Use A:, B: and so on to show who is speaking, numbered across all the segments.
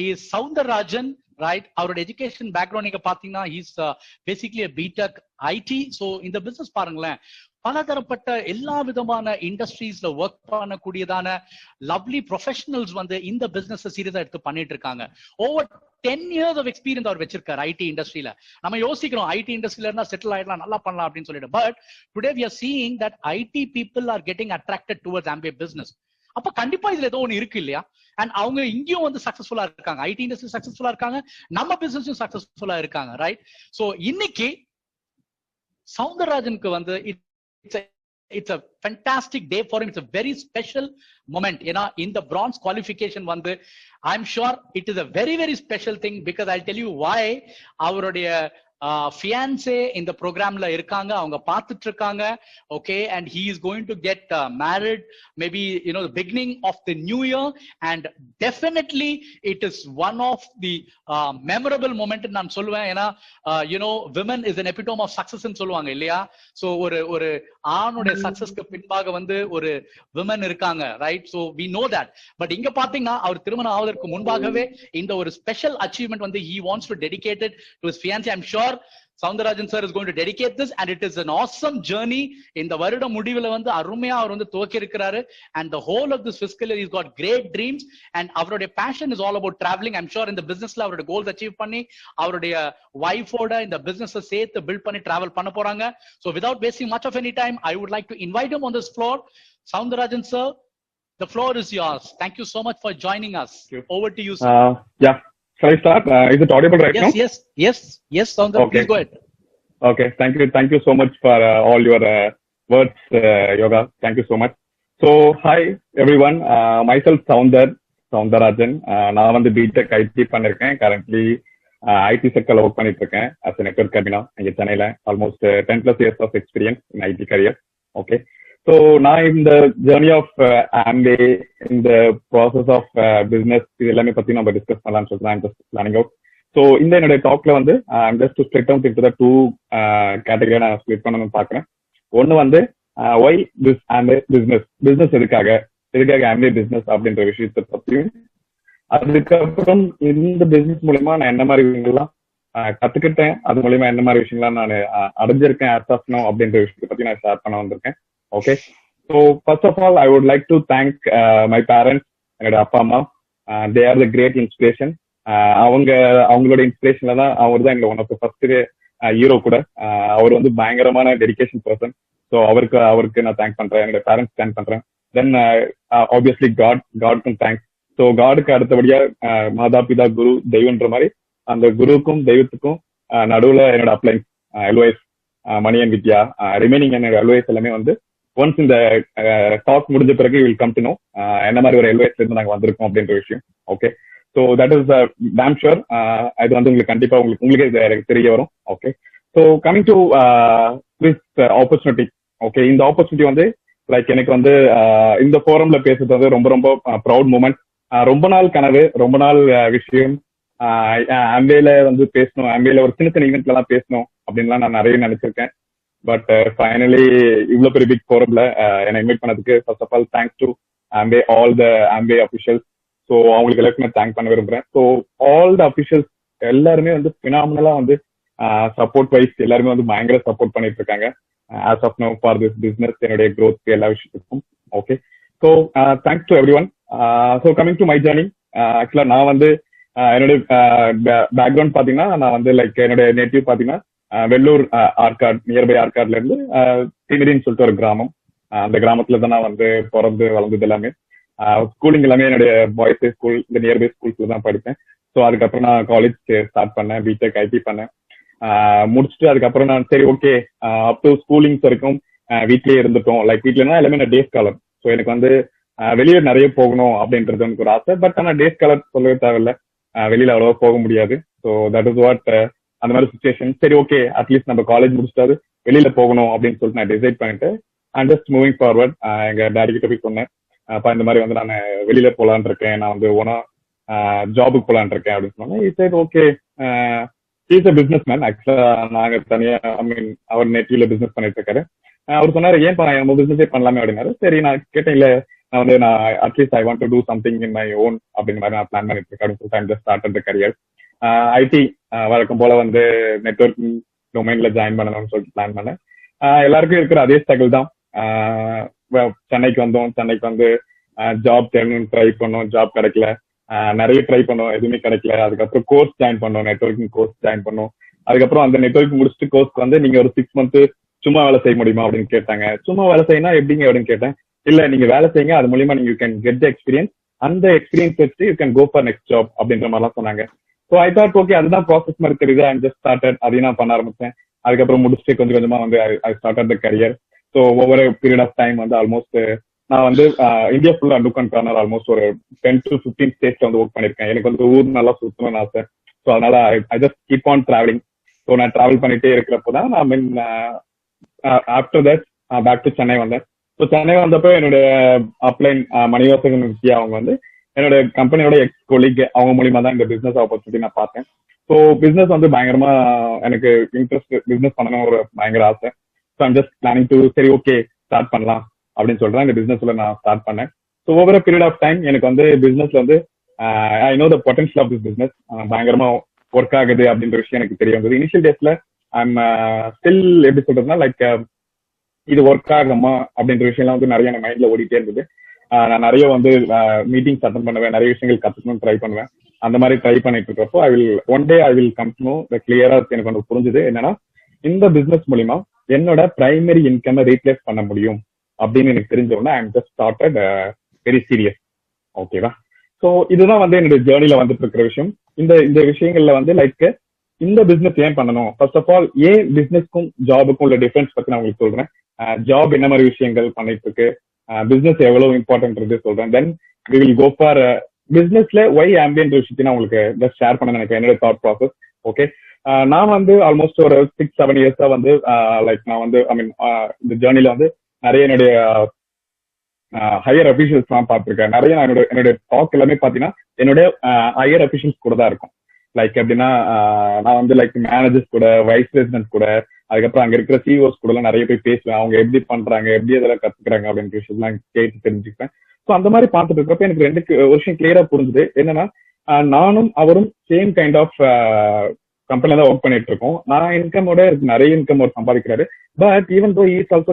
A: he is Soundararajan, right? Our education background நீங்க பாத்தீங்கன்னா he's basically a BTech IT. so இந்த business பாருங்களேன், பலதரப்பட்ட எல்லா விதமான இண்டஸ்ட்ரீஸ்ல ஒர்க் பண்ணக்கூடியதான லவ்லி ப்ரொஃபஷனல்ஸ் வந்து இந்த பிசினஸ் சீரியஸா எடுத்து பண்ணிட்டு இருக்காங்க. ஓவர் 10 years of experience அவர் வச்சிருக்காரு ஐடி இண்டஸ்ட்ரியில. நம்ம யோசிக்கிறோம் ஐடி இண்டஸ்ட்ரியில இருந்தா செட்டில் ஆயிடலாம், நல்லா பண்ணலாம் அப்படின்னு சொல்லிட்டு. But today we are seeing that IT people are getting attracted towards Amway business. அப்ப கண்டிப்பா இதுல ஏதோ ஒண்ணு இருக்கு இல்லையா? அண்ட் அவங்க இங்கேயும் வந்து சக்சஸ்ஃபுல்லா இருக்காங்க, ஐடி இண்டஸ்ட்ரி சக்சஸ்ஃபுல்லா இருக்காங்க, நம்ம பிசினஸும் சக்சஸ்ஃபுல்லா இருக்காங்க, ரைட்? சோ இன்னைக்கு சவுந்தரராஜனுக்கு வந்து it's a fantastic day for him. It's a very special moment. In the bronze qualification வந்து I'm sure it is a very very special thing, because I'll tell you why. அவருடைய fiancé இந்த ப்ரோக்ராம்ல இருக்காங்க, அவங்க பார்த்துட்டு இருக்காங்க. okay, and he is going to get married maybe the beginning of the new year, and definitely it is one of the memorable moment நான் சொல்லுவேன். ஏன்னா women is an epitome of success ன்னு சொல்லுவாங்க இல்லையா? சோ ஒரு ஆணுடைய சக்சஸ்க்கு பின்பாக வந்து ஒரு women இருக்காங்க, right? so we know that. but இங்க பாத்தீங்கன்னா அவர் திருமணம் ஆவதற்கு முன்பாகவே இந்த ஒரு ஸ்பெஷல் அச்சீவ்மெண்ட் வந்து he wants to dedicate it to his fiancé. I'm sure Soundararajan sir is going to dedicate this, and it is an awesome journey. இந்த வருட முடிவுல வந்து அருமையா அவர் வந்து துவக்கி இருக்கிறாரு, and the whole of this fiscal year he's got great dreams, and அவருடைய passion is all about traveling. I'm sure இந்த businessல அவருடைய goals achieve பண்ணி அவருடைய wife ஓட இந்த business சேர்த்து build பண்ணி travel பண்ண போறாங்க. so without wasting much of any time, I would like to invite him on this floor. Soundararajan sir, the floor is yours. Thank you so much for joining us. Over to you, sir.
B: Yeah. Shall I start? Is it audible right now?
A: Yes, Soundar, okay. Please go ahead.
B: Okay, thank you so much for all your words, Yoga. Thank you so much. So, hi everyone. Myself Soundararajan. நான் வந்து BTech IT பண்ணிருக்கேன். Currently IT sectorல work பண்ணிட்டு இருக்கேன் as a network admin இங்க சென்னையில. Almost 10+ years of experience in IT career. Okay. So நான் இந்த journey of Amway, இந்த ப்ராசஸ் ஆஃப் பிசினஸ், இது எல்லாமே பத்தி நம்ம டிஸ்கஸ் பண்ணலாம்னு சொல்லிட்டு I'm just planning out. So இந்த என்னுடைய டாக்ல வந்து just to split out into the two கேட்டகரியா நான் ஸ்பிளிட் பண்ணணும்னு பாக்குறேன். ஒன்னு வந்து why this Amway பிசினஸ் எதுக்காக Amway பிசினஸ் அப்படின்ற விஷயத்தை பத்தியும், அதுக்கப்புறம் இந்த பிசினஸ் மூலமா நான் என்ன மாதிரி விஷயங்கள்லாம் கத்துக்கிட்டேன், அது மூலமா என்ன மாதிரி விஷயங்கள்லாம் நான் அடைஞ்சிருக்கேன் as of now அப்படின்ற விஷயத்தை பத்தி நான் ஷேர் பண்ண வந்திருக்கேன். Okay, so first of all I would like to thank my parents, என்னோட அப்பா அம்மா. they are the great inspiration. அவங்களோட இன்ஸ்பிரேஷன்ல தான் அவர் தான் எங்களை one of the first hero கூட. அவர் வந்து பயங்கரமான டெடிகேஷன் பர்சன். ஸோ அவருக்கு நான் தேங்க் பண்றேன், என்னோட பேரண்ட்ஸ் தேங்க் பண்றேன். தென் ஆப்வியஸ்லி காட்க்கும் தேங்க்ஸ். ஸோ காடுக்கு அடுத்தபடியா மாதா பிதா குரு தெய்வன்ற மாதிரி அந்த குருவுக்கும் தெய்வத்துக்கும் நடுவுல என்னோட அப்ளைன்ஸ் எல்ஒய்ஸ் மணி அண்ட் வித்யா. ரிமைனிங் என்னோட எல்ஒய்ஸ் எல்லாமே வந்து ஒன்ஸ் இந்த டாக் முடிஞ்ச பிறகு வில் கம் டு நோ என்ன மாதிரி ஒரு எல்ஒய்ஸ்ல இருந்து நாங்க வந்திருக்கோம் அப்படின்ற விஷயம். Okay, so that is dam sure. அது வந்து உங்களுக்கு கண்டிப்பா உங்களுக்கே தெரிய வரும். Okay, so coming to this opportunity. Okay, இந்த ஆப்பர்ச்சுனிட்டி வந்து லைக் எனக்கு வந்து இந்த ஃபோரம்ல பேசுறது வந்து ரொம்ப ரொம்ப ப்ரௌட் மூமெண்ட். ரொம்ப நாள் கனவு, ரொம்ப நாள் விஷயம். Amwayல வந்து பேசணும், Amwayல ஒரு சின்ன ஈவெண்ட்ல எல்லாம் பேசணும் அப்படின்லாம் நான் நிறைய நினைச்சிருக்கேன். பட் ஃபைனலி இவ்வளவு பெரிய பிக் ஃபோரம்ல என்னை இன்வைட் பண்ணதுக்கு first of all thanks to Amway, all the Amway officials. So அவங்களுக்கு எல்லாருக்குமே தேங்க் பண்ண விரும்புறேன். ஸோ ஆல் த அபிஷியல்ஸ் எல்லாருமே வந்து பினாமினலா வந்து சப்போர்ட் வைஸ் எல்லாருமே வந்து பயங்கர சப்போர்ட் பண்ணிட்டு இருக்காங்க as of now for this business, என்னுடைய க்ரோத் எல்லா விஷயத்துக்கும். Okay, so thanks to everyone. So coming to my journey. Actually நான் வந்து என்னுடைய பேக்ரவுண்ட் பாத்தீங்கன்னா நான் வந்து லைக் என்னுடைய நேட்டிவ் பாத்தீங்கன்னா வெள்ளூர் ஆற்காடு, நியர்பை ஆற்காடுல இருந்து திமிரின்னு சொல்லிட்டு ஒரு கிராமம். அந்த கிராமத்துல தான் நான் வந்து பிறந்து வளர்ந்தது எல்லாமே. ஸ்கூலிங் எல்லாமே என்னுடைய பாய்ஸ் ஸ்கூல், இந்த நியர்பை ஸ்கூல்ஸ்ல தான் படிப்பேன். ஸோ அதுக்கப்புறம் நான் காலேஜ் ஸ்டார்ட் பண்ணேன், BTech IT பண்ணேன். முடிச்சுட்டு அதுக்கப்புறம் நான் சரி ஓகே அப் டு ஸ்கூலிங்ஸ் வரைக்கும் வீட்லயே இருந்துட்டோம். லைக் வீட்லன்னா எல்லாமே நான் டே ஸ்காலர். ஸோ எனக்கு வந்து வெளியே நிறைய போகணும் அப்படின்றது எனக்கு ஒரு ஆசை. பட் ஆனால் டே ஸ்காலர் சொல்லவே தேவையில்லை, வெளியில அவ்வளவா போக முடியாது. ஸோ தட் இஸ் வாட் அந்த மாதிரி சுச்சுவேஷன். சரி ஓகே, அட்லீஸ்ட் நம்ம காலேஜ் முடிச்சிட்டாது வெளியில போகணும் அப்படின்னு சொல்லிட்டு நான் டிசைட் பண்ணிட்டு அண்ட் ஜஸ்ட் மூவிங் ஃபார்வர்ட் எங்க டேடி கிட்ட போய் சொன்னேன், அப்பா இந்த மாதிரி வந்து நான் வெளியில போலான் இருக்கேன், நான் வந்து ஓனா ஜாபுக்கு போலான் இருக்கேன் அப்படின்னு சொன்னேன். சரி okay, is a business man. ஆக்சுவலா நாங்க தனியா அவர் நெட்டில பிசினஸ் பண்ணிட்டு இருக்காரு. அவர் சொன்னாரு ஏன் நம்ம பிசினஸே பண்ணலாமே அப்படின்னாரு. சரி நான் கேட்டேன், இல்ல நான் at least I want to do something in my own அப்படிங்கிற மாதிரி நான் பிளான் பண்ணிட்டு இருக்கேன். அப்படின்னு சொல்லிட்டு I'm just started the career. IT வழக்கம் போல வந்து நெட்வொர்க்கிங் டொமைன்ல ஜாயின் பண்ணணும்னு சொல்லிட்டு பிளான் பண்ணேன். எல்லாருக்கும் இருக்கிற அதே ஸ்ட்ரகிள் தான். சென்னைக்கு வந்தோம். சென்னைக்கு வந்து ஜாப் தேடணும்னு ட்ரை பண்ணோம், ஜாப் கிடைக்கல. நிறைய ட்ரை பண்ணோம், எதுவுமே கிடைக்கல. அதுக்கப்புறம் கோர்ஸ் ஜாயின் பண்ணோம், நெட்வொர்க்கிங் கோர்ஸ் ஜாயின் பண்ணோம். அதுக்கப்புறம் அந்த நெட்வொர்க் முடிச்சுட்டு கோர்ஸ்க்கு வந்து நீங்க ஒரு 6 months சும்மா வேலை செய்ய முடியுமா அப்படின்னு கேட்டாங்க. சும்மா வேலை செய்யணும் எப்படிங்க அப்படின்னு கேட்டேன். இல்ல நீங்க வேலை செய்யுங்க, அது மூலியமா நீங்க கேன் கெட் த எக்ஸ்பீரியன்ஸ், அந்த எக்ஸ்பீரியன்ஸ் வச்சு you can go for next job அப்படின்ற மாதிரிலாம் சொன்னாங்க. ஸோ ஐ தாட் ஓகே அதுதான் ப்ராசஸ் மாதிரி தெரியுது. ஐ ஜஸ்ட் ஸ்டார்டட், அதையும் நான் பண்ண ஆரம்பிச்சேன். அதுக்கப்புறம் முடிச்சுட்டு கொஞ்சம் கொஞ்சமா வந்து I started the career. So ஒவ்வொரு பீரியட் ஆஃப் டைம் வந்து ஆல்மோஸ்ட் நான் வந்து இந்தியா ஃபுல்லா லுக் அண்ட் கார்னர் ஆல்மோஸ்ட் ஒரு 10 to 15 ஸ்டேட்ஸ்ல வந்து ஒர்க் பண்ணிருக்கேன். எனக்கு வந்து ஊர் நல்லா சுத்தணும்னு ஆசை. ஸோ அதனால I just keep on travelling. So நான் டிராவல் பண்ணிட்டே இருக்கிறப்போ தான் நான் mean after that back to Chennai வந்தேன். ஸோ சென்னை வந்தப்போ என்னுடைய அப்ளைன் மணிவாசகன் வித்யா அவங்க வந்து என்னோட கம்பெனியோட எக்ஸ் கொலீக், அவங்க மூலியமா தான் இந்த பிசினஸ் ஆப்பர்ச்சுனிட்டி நான் பார்த்தேன். ஸோ பிசினஸ் வந்து பயங்கரமா எனக்கு இன்ட்ரெஸ்ட், பிசினஸ் பண்ணணும் ஒரு பயங்கர ஆசை. So I'm just planning to சரி ஓகே ஸ்டார்ட் பண்ணலாம் அப்படின்னு சொல்றேன். இந்த பிசினஸ்ல நான் ஸ்டார்ட் பண்ணேன். So over a period of time எனக்கு வந்து பிசினஸ்ல வந்து I know the potential of this business, பயங்கரமா ஒர்க் ஆகுது அப்படின்ற விஷயம் எனக்கு தெரிய வந்தது. இனிஷியல் டேஸ்ல ஐம் ஸ்டில் எப்படி சொல்றதுன்னா லைக் இது ஒர்க் ஆகுமா அப்படின்ற விஷயம்லாம் வந்து நிறைய என் மைண்ட்ல ஓடிட்டே இருந்தது. நான் நிறைய வந்து மீட்டிங்ஸ் அட்டன் பண்ணுவேன், நிறைய விஷயங்கள் கத்துக்கணும்னு ட்ரை பண்ணுவேன். அந்த மாதிரி ட்ரை பண்ணிட்டு இருக்கிறப்போ one day I will come to know கிளியரா எனக்கு ஒன்று புரிஞ்சுது. என்னன்னா இந்த பிசினஸ் மூலியமா என்னோட பிரைமரி இன்கம் ரீப்ளேஸ் பண்ண முடியும் அப்படின்னு எனக்கு தெரிஞ்ச உடனே I am just started very serious. ஓகேவா? ஸோ இதுதான் வந்து என்னுடைய ஜேர்னில வந்துட்டு இருக்கிற விஷயம். இந்த விஷயங்கள்ல வந்து லைக் இந்த பிசினஸ் ஏன் பண்ணணும், ஃபர்ஸ்ட் ஆஃப் ஆல் ஏன் பிசினஸ்க்கும் ஜாபுக்கும் உள்ள டிஃபரன்ஸ் பத்தி நான் உங்களுக்கு சொல்றேன். ஜாப் என்ன மாதிரி விஷயங்கள் பண்ணிட்டு இருக்கு, பிசினஸ் எவ்வளவு இம்பார்ட்டன்ட் சொல்றேன். Then we will go for பிசினஸ்ல ஒய் ஆம்பியன்ட் விஷயத்தை நான் உங்களுக்கு ஜஸ்ட் ஷேர் பண்ண நினைக்கிறேன், என்னோட தாட் ப்ராசஸ். ஓகே, நான் வந்து ஆல்மோஸ்ட் ஒரு 6-7 இயர்ஸா வந்து லைக் நான் வந்து ஐ மீன் இந்த ஜேர்னில வந்து நிறைய என்னுடைய ஹையர் அபிஷியல்ஸ் எல்லாம் பார்த்திருக்கேன். நிறைய என்னுடைய டாக் எல்லாமே பாத்தீங்கன்னா என்னுடைய ஹையர் அபிஷியல்ஸ் கூட தான் இருக்கும். லைக் எப்படின்னா நான் வந்து லைக் மேனேஜர்ஸ் கூட, வைஸ் பிரசிடென்ட் கூட, அதுக்கப்புறம் அங்க இருக்கிற சிஓஸ் கூட எல்லாம் நிறைய போய் பேசுவேன். அவங்க எப்படி பண்றாங்க, எப்படி அதெல்லாம் கத்துக்கிறாங்க அப்படின்ற விஷயம்லாம் கேட்டு தெரிஞ்சுப்பேன். ஸோ அந்த மாதிரி பார்த்துட்டு இருக்கிறப்ப எனக்கு 2 விஷயம் கிளியரா புரிஞ்சுது. என்னன்னா நானும் அவரும் சேம் கைண்ட் ஆஃப் கம்பெனில தான் ஒர்க் பண்ணிட்டு இருக்கோம். நான் இன்கமோட நிறைய இன்கம் ஒரு சம்பாதிக்கிறாரு. But even though is also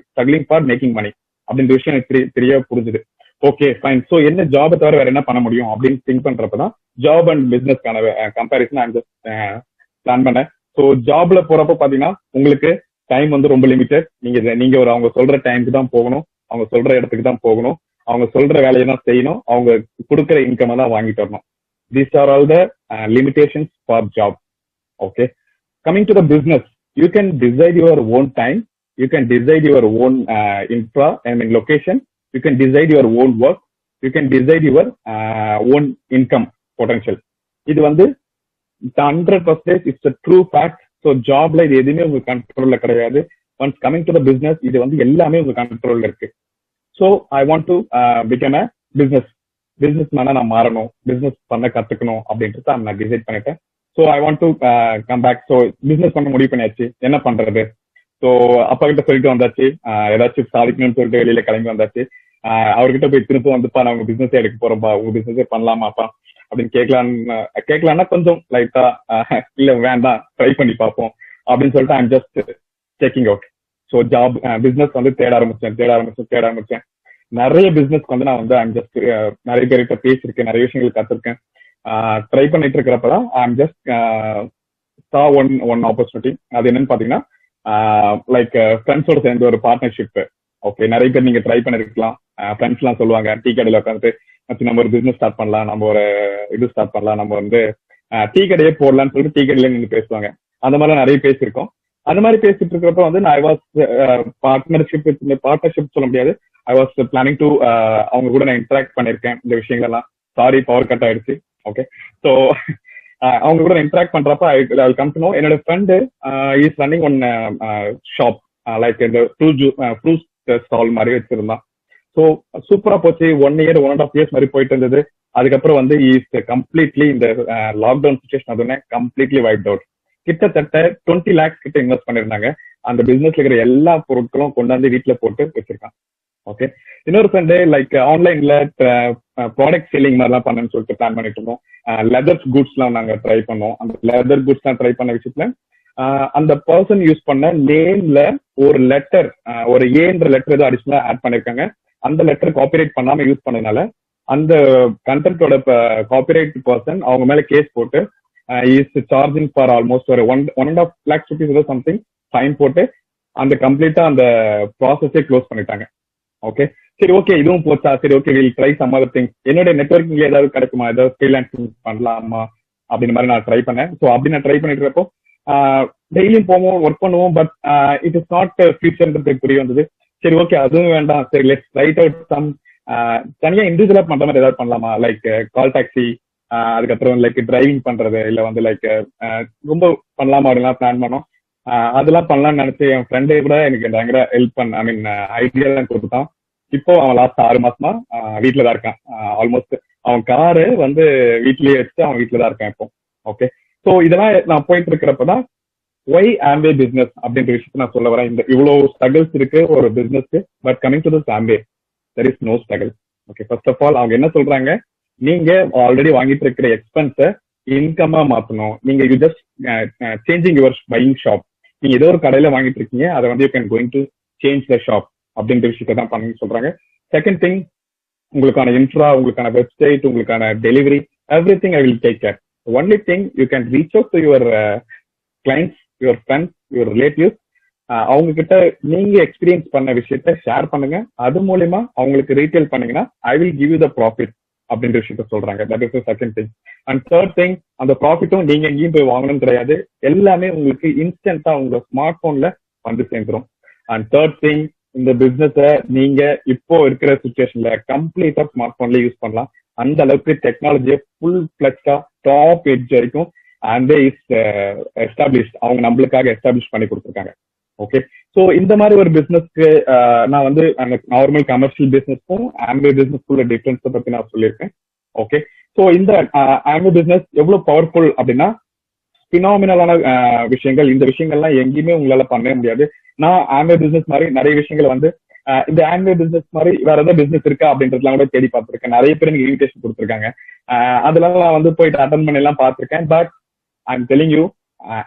B: struggling for making money அப்படின்ற விஷயம் எனக்கு தெரிய புரிஞ்சுது. Okay fine. ஸோ என்ன ஜாபை தவிர வேற என்ன பண்ண முடியும் அப்படின்னு திங்க் பண்றப்பதான் ஜாப் அண்ட் பிசினஸ்க்கான கம்பேரிசன் நான் ஜஸ்ட் பிளான் பண்ணேன். ஸோ ஜாப்ல போறப்ப பாத்தீங்கன்னா உங்களுக்கு டைம் வந்து ரொம்ப லிமிட்டட். நீங்க ஒரு அவங்க சொல்ற டைமுக்கு தான் போகணும், அவங்க சொல்ற இடத்துக்கு தான் போகணும், அவங்க சொல்ற வேலையை தான் செய்யணும், அவங்க கொடுக்குற இன்கம் தான் வாங்கிட்டு வரணும். These are all the limitations for job. Okay. Coming to the business, you can decide your own time. You can decide your own location. You can decide your own work. You can decide your own income potential. இது வந்து 100% it's a true fact. So jobல இது எதுவுமே உங்க கண்ட்ரோல்ல கிடையாது. Once coming to the business, இது வந்து எல்லாமே உங்க கண்ட்ரோல்ல இருக்கு. So I want to become a business மேனா நான் மாறணும், பிசினஸ் பண்ண கத்துக்கணும் அப்படின்றத நான் டிசைட் பண்ணிட்டேன். So I want to come back. So business பண்ண முடிவு பண்ணியாச்சு, என்ன பண்றது? ஸோ அப்பா கிட்ட சொல்லிட்டு வந்தாச்சு, ஏதாச்சும் சாதிக்கணும்னு சொல்லிட்டு வெளியில கிளம்பி வந்தாச்சு. அவர்கிட்ட போய் திரும்ப வந்துப்பா நான் உங்க பிசினஸே எடுக்க போறேன்பா, உங்க பிசினஸே பண்ணலாமாப்பா அப்படின்னு கேட்கலான்னா கொஞ்சம் லைட்டா இல்ல வேண்டாம் ட்ரை பண்ணி பார்ப்போம் அப்படின்னு சொல்லிட்டு I'm just checking out. So job business வந்து தேட ஆரம்பிச்சேன். நிறைய பிசினஸ்க்கு வந்து நான் வந்து ஐம் ஜஸ்ட் நிறைய பேர்கிட்ட பேசியிருக்கேன், நிறைய விஷயங்கள் கத்துருக்கேன். ட்ரை பண்ணிட்டு இருக்கிறப்பதான் I'm just saw one opportunity. அது என்னன்னு பாத்தீங்கன்னா லைக் ஃப்ரெண்ட்ஸோட சேர்ந்து ஒரு பார்ட்னர்ஷிப். ஓகே, நிறைய பேர் நீங்க ட்ரை பண்ணிருக்கலாம். ஃப்ரெண்ட்ஸ் எல்லாம் சொல்லுவாங்க டீ கடையில உட்காந்துட்டு நம்ம ஒரு பிசினஸ் ஸ்டார்ட் பண்ணலாம், நம்ம ஒரு இது ஸ்டார்ட் பண்ணலாம், நம்ம வந்து டீ கடையே போடலாம்னு சொல்லிட்டு டீ கடையில நீங்க பேசுவாங்க. அந்த மாதிரி நிறைய பேசியிருக்கோம். அந்த மாதிரி பேசிட்டு இருக்கிறப்ப வந்து ஐ வாஸ் பார்ட்னர்ஷிப் சொல்ல முடியாது, ஐ வாஸ் பிளானிங் டு அவங்க கூட நான் இன்டராக்ட் பண்ணிருக்கேன் இந்த விஷயங்கள்லாம். சாரி பவர் கட் ஆயிடுச்சு. ஓகே, ஸோ அவங்க கூட இன்டராக்ட் பண்றப்ப ஐ கம் டு நோ என்னோட friend is running one shop like இந்த ஃப்ரூட் ஸ்டால் மாதிரி வச்சிருந்தான். ஸோ சூப்பரா போச்சு. 1 year 1.5 years மாதிரி போயிட்டு இருந்தது. அதுக்கப்புறம் வந்து இஸ் கம்ப்ளீட்லி இந்த லாக்டவுன் சுச்சுவேஷன் அதுவுமே கம்ப்ளீட்லி வைப்ட் அவுட். கிட்டத்தட்ட 20 lakhs கிட்ட இன்வெஸ்ட் பண்ணிருந்தாங்க. அந்த பிசினஸ்ல இருக்கிற எல்லா பொருட்களும் கொண்டாந்து வீட்டுல போட்டு வச்சிருக்கான். ஓகே. இன்னொரு ஃப்ரெண்டு லைக் ஆன்லைன்ல ப்ராடக்ட் செல்லிங் மாதிரிலாம் பண்ணணும்னு சொல்லிட்டு பிளான் பண்ணிட்டு இருந்தோம். லெதர் குட்ஸ்லாம் நாங்க ட்ரை பண்ணோம். அந்த லெதர் குட்ஸ்லாம் ட்ரை பண்ண விஷயத்துல அந்த பர்சன் யூஸ் பண்ண நேம்ல ஒரு லெட்டர், ஒரு ஏன்ற லெட்டர் ஏதோ அடிஷனலா ஆட் பண்ணிருக்காங்க. அந்த லெட்டர் காப்பிரைட் பண்ணாம யூஸ் பண்ணதுனால அந்த கண்டென்ட்டோட காப்பிரைட் பர்சன் அவங்க மேல கேஸ் போட்டு இஸ் சார்ஜிங் ஃபார் ஆல்மோஸ்ட் ஒரு 1.5 lakhs rupees ஏதோ சம்திங் ஃபைன் போட்டு அந்த கம்ப்ளீட்டா அந்த ப்ராசஸே க்ளோஸ் பண்ணிட்டாங்க. ஓகே, சரி ஓகே, இதுவும் போச்சா, சரி okay will try some other things. என்னுடைய நெட்வொர்க்கிங்ல ஏதாவது கிடைக்குமா, ஏதாவது ஃப்ரீலான்சிங் பண்ணலாமா அப்படின்னு மாதிரி நான் ட்ரை பண்ணேன். ஸோ அப்படி நான் ட்ரை பண்ணிட்டு இருப்போ டெய்லியும் போவோம், ஒர்க் பண்ணுவோம், பட் இட் இஸ் நாட் ஃபியூச்சர்ன்றது புரிய வந்தது. சரி ஓகே, அதுவும் வேண்டாம், சரி லெட்ஸ் ரைட் அவுட் சம் தனியா இண்டிவிஜுவலா பண்ற மாதிரி ஏதாவது பண்ணலாமா, லைக் கால் டாக்ஸி, அதுக்கப்புறம் லைக் டிரைவிங் பண்றது, இல்ல வந்து லைக் ரொம்ப பண்ணலாமா அப்படிலாம் பிளான் பண்ணோம். அதெல்லாம் பண்ணலாம்னு நினைச்சு என் ஃப்ரெண்டே கூட எனக்கு பயங்கர ஹெல்ப் பண்ண, ஐ மீன் ஐடியா எல்லாம் கொடுத்தான். இப்போ அவன் லாஸ்ட் 6 மாசமா வீட்டுல தான் இருக்கான். ஆல்மோஸ்ட் அவன் காரு வந்து வீட்லயே வச்சு அவன் வீட்டுல தான் இருக்கான் இப்போ. ஓகே, ஸோ இதெல்லாம் நான் போயிட்டு இருக்கிறப்பதான் ஒய் ஆம்பே பிசினஸ் அப்படின்ற விஷயத்த நான் சொல்ல வரேன். இந்த இவ்வளவு ஸ்ட்ரகிள்ஸ் இருக்கு ஒரு பிசினஸ்க்கு, but coming to this Amway there is no struggle. Okay, first of all அவங்க என்ன சொல்றாங்க, நீங்க ஆல்ரெடி வாங்கிட்டு இருக்கிற எக்ஸ்பென்ஸை இன்கமா மாத்தணும். நீங்க you just changing your buying shop. நீங்க ஏதோ ஒரு கடையில வாங்கிட்டு இருக்கீங்க, அதை வந்து you can going to change the shop அப்படின்ற விஷயத்த தான் பண்ணுன்னு சொல்றாங்க. செகண்ட் திங், உங்களுக்கான இன்ஃப்ரா, உங்களுக்கான வெப்சைட், உங்களுக்கான delivery, every thing I will take care. Only thing you can reach out to your clients, your friends, your relatives. அவங்க கிட்ட நீங்க எக்ஸ்பீரியன்ஸ் பண்ண விஷயத்த ஷேர் பண்ணுங்க. அது மூலியமா அவங்களுக்கு ரீட்டைல் பண்ணீங்கன்னா I will give you the profit அப்படின்ற விஷயத்த சொல்றாங்க. That is the second thing. And third thing, அந்த ப்ராஃபிட்டும் நீங்க எங்கேயும் போய் வாங்கணும் கிடையாது, எல்லாமே உங்களுக்கு இன்ஸ்டன்டா உங்க ஸ்மார்ட் போன்ல வந்து சேர்ந்துடும். அண்ட் தேர்ட் திங், இந்த பிசினஸ நீங்க இப்போ இருக்கிற சுச்சுவேஷன்ல கம்ப்ளீட்டா ஸ்மார்ட் போன்ல யூஸ் பண்ணலாம். அந்த அளவுக்கு டெக்னாலஜியை ஃபுல் பிளக்ஸா டாப் எட்ஜ் வரைக்கும் ஆம்பே இஸ் எஸ்டாப்ளிஷ், அவங்க நம்மளுக்காக எஸ்டாப்ளிஷ் பண்ணி கொடுத்துருக்காங்க. ஓகே, ஸோ இந்த மாதிரி ஒரு பிசினஸ்க்கு நான் வந்து அந்த நார்மல் கமர்ஷியல் பிசினஸ்க்கும் ஆம்பே பிசினஸ்க்குள்ள டிஃபரன்ஸை பத்தி நான் சொல்லியிருக்கேன். ஓகே, ஸோ இந்த ஆம்பே பிசினஸ் எவ்வளவு பவர்ஃபுல் அப்படின்னா பினாமினலான விஷயங்கள், இந்த விஷயங்கள்லாம் எங்கேயுமே உங்களால பண்ணவே முடியாது. நான் ஆம்பே பிசினஸ் மாதிரி நிறைய விஷயங்களை வந்து இந்த ஆம்பே பிசினஸ் மாதிரி வேற ஏதாவது பிசினஸ் இருக்கா அப்படின்றதுலாம் கூட தேடி பார்த்திருக்கேன். நிறைய பேர் எனக்கு இன்விடேஷன் கொடுத்துருக்காங்க. அதெல்லாம் நான் வந்து போயிட்டு அட்டன் பண்ணி எல்லாம் பார்த்திருக்கேன். But I am telling you,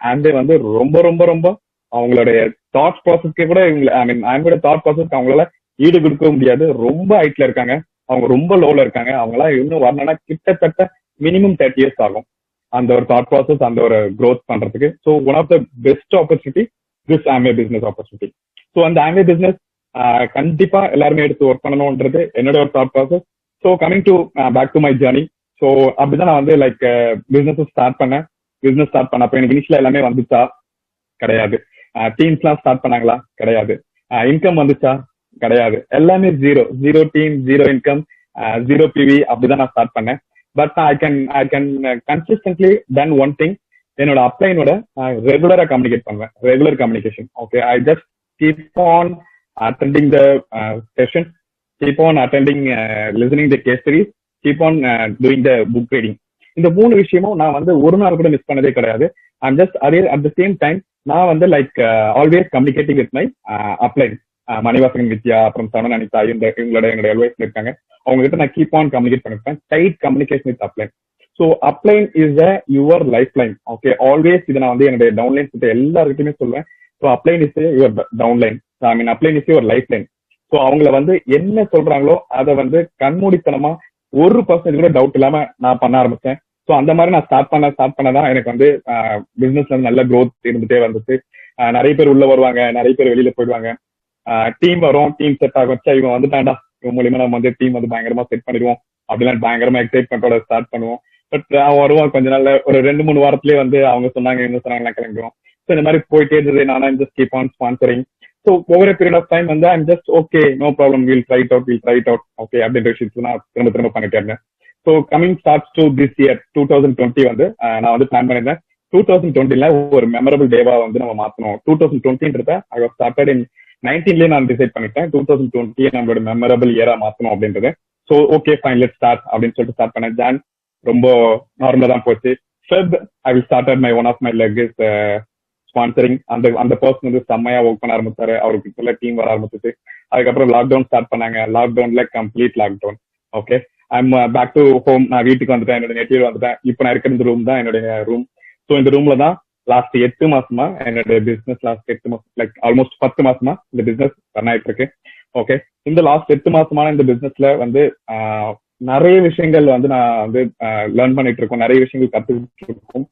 B: Amway வந்து ரொம்ப ரொம்ப ரொம்ப அவங்களுடைய தாட் ப்ராசஸ்க்கு கூட ஐ மீன் ஆம்போட தாட் ப்ராசஸ்க்கு அவங்களால ஈடு கொடுக்க முடியாது. ரொம்ப ஹைட்ல இருக்காங்க, அவங்க ரொம்ப லோல இருக்காங்க. அவங்களா இன்னும் வரணும்னா கிட்டத்தட்ட மினிமம் 30 years ஆகும் அந்த ஒரு தாட் ப்ராசஸ், அந்த ஒரு க்ரோத் பண்றதுக்கு. So one of the best opportunity this Amway business opportunity. So அந்த ஆம்பே பிசினஸ் கண்டிப்பா எல்லாருமே எடுத்து ஒர்க் பண்ணணும்ன்றது என்னோட ஒரு thought process. So coming to back to my journey. So அப்படிதான் நான் வந்து லைக் பிசினஸ் ஸ்டார்ட் பண்ணேன். பிசினஸ் ஸ்டார்ட் பண்ணப்ப எனக்கு இனிஷியலா எல்லாமே வந்துச்சா? கிடையாது. டீம்ஸ் எல்லாம் ஸ்டார்ட் பண்ணாங்களா? கிடையாது. இன்கம் வந்துச்சா? கிடையாது. எல்லாமே zero team, zero income, zero PV, அப்படிதான் நான் ஸ்டார்ட் பண்ணேன். But I can consistently done one thing. என்னோட அப்ளைனோட ரெகுலரா கம்யூனிகேட் பண்ணுவேன். Regular communication. Okay, I just keep on attending the session, keep on attending, listening the case studies, keep on doing the book reading. இந்த 3 விஷயமும் நான் வந்து ஒரு நாள் கூட மிஸ் பண்ணதே கிடையாது. ஐம் ஜஸ்ட் அதே அட் த சேம் டைம் நான் வந்து like always communicating with my upline, Manivasagan Vidya, அப்புறம் சரண் அனிதா, இவங்களோட என்னோட அட்வைஸ்ல இருக்காங்க. அவங்க கிட்ட நான் கீப் ஆன் கம்யூனிகேட் பண்ணிருப்பேன். Tight communication with upline. So upline is your life line. Okay, always இதை நான் வந்து என்னுடைய டவுன்லைன் கிட்ட எல்லாருக்கிட்டையுமே சொல்லுவேன். So upline is your downline, I mean upline is your life line. So அவங்கள வந்து என்ன சொல்றாங்களோ அதை வந்து கண்மூடித்தனமா 1% கூட டவுட் இல்லாம நான் பண்ண ஆரம்பிச்சேன். ஸோ அந்த மாதிரி நான் ஸ்டார்ட் பண்ணதான் எனக்கு வந்து பிசினஸ்ல நல்ல க்ரோத் இருந்துட்டே வந்துச்சு. நிறைய பேர் உள்ள வருவாங்க, நிறைய பேர் வெளியில போயிடுவாங்க. டீம் வரும், டீம் செட் ஆகும், இவங்க வந்துட்டாண்டா, இவங்க மூலியமா நம்ம வந்து டீம் வந்து பயங்கரமா செட் பண்ணிடுவோம் அப்படிலாம் பயங்கரமா எக்ஸைட்மெண்டோட ஸ்டார்ட் பண்ணுவோம். பட் வருவோம் கொஞ்ச நாள்ல, ஒரு 2-3 வாரத்திலேயே வந்து அவங்க சொன்னாங்க, இவங்க சொன்னாங்க, கிளம்பிடுவோம். ஸோ இந்த மாதிரி போயிட்டே இருந்தது. நானும் just keep on sponsoring. So over period of time வந்து I'm just okay, no problem, will try it out okay அப்படின்ற விஷயத்துல நான் திரும்ப பண்ணிட்டே இருந்தேன். So coming starts to this year 2020 வந்து நான் வந்து பிளான் பண்ணியிருந்தேன். 2020ல ஒரு மெமரபிள் டேவா வந்து நம்ம மாத்தணும். 2020ன்றத ஐ வாஸ் ஸ்டார்டட் இன் 19லயே நான் டிசைட் பண்ணிட்டேன். 2020 நம்மளோட மெமரபிள் இயரா மாத்தணும் அப்படின்றது. So okay fine, let's start அப்படின்னு சொல்லிட்டு ஸ்டார்ட் பண்ணேன். ஜான் ரொம்ப நார்மலா தான் போச்சு. Feb I will started my one of my leg is sponsoring. அந்த பர்சன் வந்து செம்மையா ஒர்க் பண்ண ஆரம்பிச்சாரு. அவருக்கு டீம் வர ஆரம்பிச்சிச்சு. அதுக்கப்புறம் லாக்டவுன் ஸ்டார்ட் பண்ணாங்க. லாக்டவுன்ல complete lockdown. Okay, I'm back to home. நான் வீட்டுக்கு வந்துட்டேன், என்னோட நெட்டிவ் வந்துட்டேன். இப்போ நான் இருக்கிற இந்த ரூம் தான் என்னுடைய ரூம். ஸோ இந்த ரூம்ல தான் லாஸ்ட் 8 மாசமா என்னுடைய பிசினஸ், லாஸ்ட் 8 மாசம் லைக் ஆல்மோஸ்ட் 10 மாசமா இந்த பிசினஸ் ரன் ஆயிட்டு இருக்கு. ஓகே, இந்த லாஸ்ட் 8 மாசமான இந்த பிசினஸ்ல வந்து நிறைய விஷயங்கள் வந்து நான் வந்து லேர்ன் பண்ணிட்டு இருக்கோம், நிறைய விஷயங்கள் கத்துக்கிட்டு இருக்கோம்.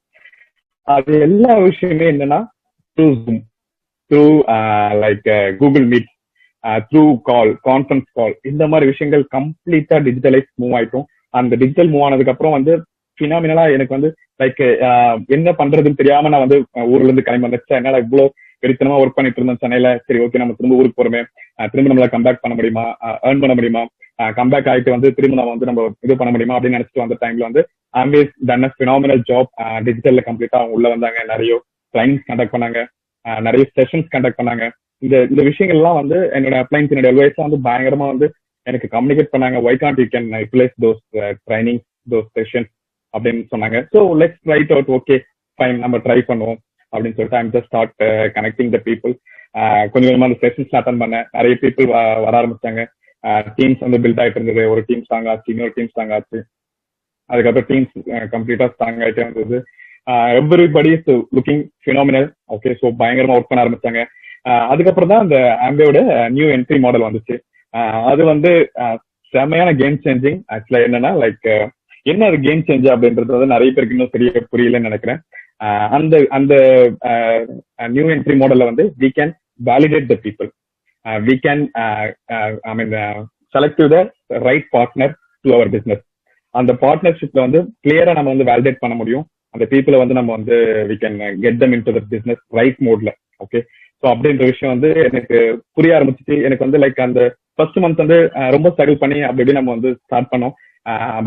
B: அது எல்லா விஷயமே என்னன்னா through Zoom, through like Google Meet, through call, conference call, இந்த மாதிரி விஷயங்கள் கம்ப்ளீட்டா டிஜிட்டலைஸ் மூவ் ஆயிட்டோம். அந்த டிஜிட்டல் மூவ் ஆனதுக்கு அப்புறம் வந்து பினாமினலா எனக்கு வந்து லைக் என்ன பண்றதுன்னு தெரியாம நான் வந்து ஊர்ல இருந்து கிளம்பி வந்துச்சேன். என்னால இவ்வளவு வெறித்தனமா ஒர்க் பண்ணிட்டு இருந்தேன் சென்னையில. சரி, ஓகே, நம்ம திரும்ப ஊருக்கு போறோமே, திரும்ப நம்மள கம்பேக் பண்ண முடியுமா, ஏர்ன் பண்ண முடியுமா, கம்பேக் ஆயிட்டு வந்து திரும்ப நம்ம வந்து நம்ம இது பண்ண முடியுமா அப்படின்னு நினைச்சிட்டு வந்த டைம்ல வந்து ஆம்பியஸ் டன் அ ஃபினாமினல் ஜாப். டிஜிட்டல்ல கம்ப்ளீட்டா அவங்க உள்ள வந்தாங்க, நிறைய கிளைண்ட்ஸ் கண்டக்ட் பண்ணாங்க, நிறைய செஷன்ஸ் கண்டக்ட் பண்ணாங்க. இந்த விஷயங்கள்லாம் வந்து என்னோட அப்ளைன்ஸ், என்னோட அட்வைஸா வந்து பயங்கரமா வந்து எனக்கு கம்யூனிகேட் பண்ணாங்க. Why can't you can utilize those training, those sessions அப்படின்னு சொன்னாங்க. So let's try it out. Okay fine, நம்ம ட்ரை பண்ணுவோம் அப்படின்னு சொல்லிட்டு I'm just start connecting the people. கொஞ்சம் கொஞ்சமா அந்த செஷன்ஸ் அட்டன் பண்ணேன். நிறைய பீப்புள் வர ஆரம்பிச்சாங்க. டீம்ஸ் வந்து பில்ட் ஆயிட்டு இருந்தது. ஒரு டீம் ஸ்ட்ராங் ஆச்சு, இன்னொரு டீம் ஸ்ட்ராங் ஆச்சு. அதுக்கப்புறம் டீம்ஸ் கம்ப்ளீட்டா ஸ்ட்ராங் ஆயிட்டே வந்தது. Everybody is looking phenomenal. Okay, so பயங்கரமா ஒர்க் பண்ண ஆரம்பிச்சாங்க. அதுக்கப்புறம் தான் அந்த ஆம்பியோட நியூ என்ட்ரி மாடல் வந்துச்சு. அது வந்து செமையான கேம் சேஞ்சிங். ஆக்சுவலா என்னன்னா லைக் என்ன அது கேம் சேஞ்ச் அப்படின்றது வந்து நிறைய பேருக்கு இன்னும் சரியா புரியலன்னு நினைக்கிறேன். அந்த அந்த நியூ என்ட்ரி மாடல்ல வந்து we can validate the people, we can select the right partner to our business. அந்த பார்ட்னர்ஷிப்ல வந்து கிளியரா நம்ம வந்து வேலிடேட் பண்ண முடியும். அந்த பீப்புளை வந்து நம்ம வந்து we can get them into the business right mode. Okay, so அப்படின்ற விஷயம் வந்து எனக்கு புரிய ஆரம்பிச்சிச்சு. எனக்கு வந்து லைக் அந்த ஃபர்ஸ்ட் மந்த் வந்து ரொம்ப ஸ்ட்ரகிள் பண்ணி அப்படி நம்ம வந்து ஸ்டார்ட் பண்ணோம்.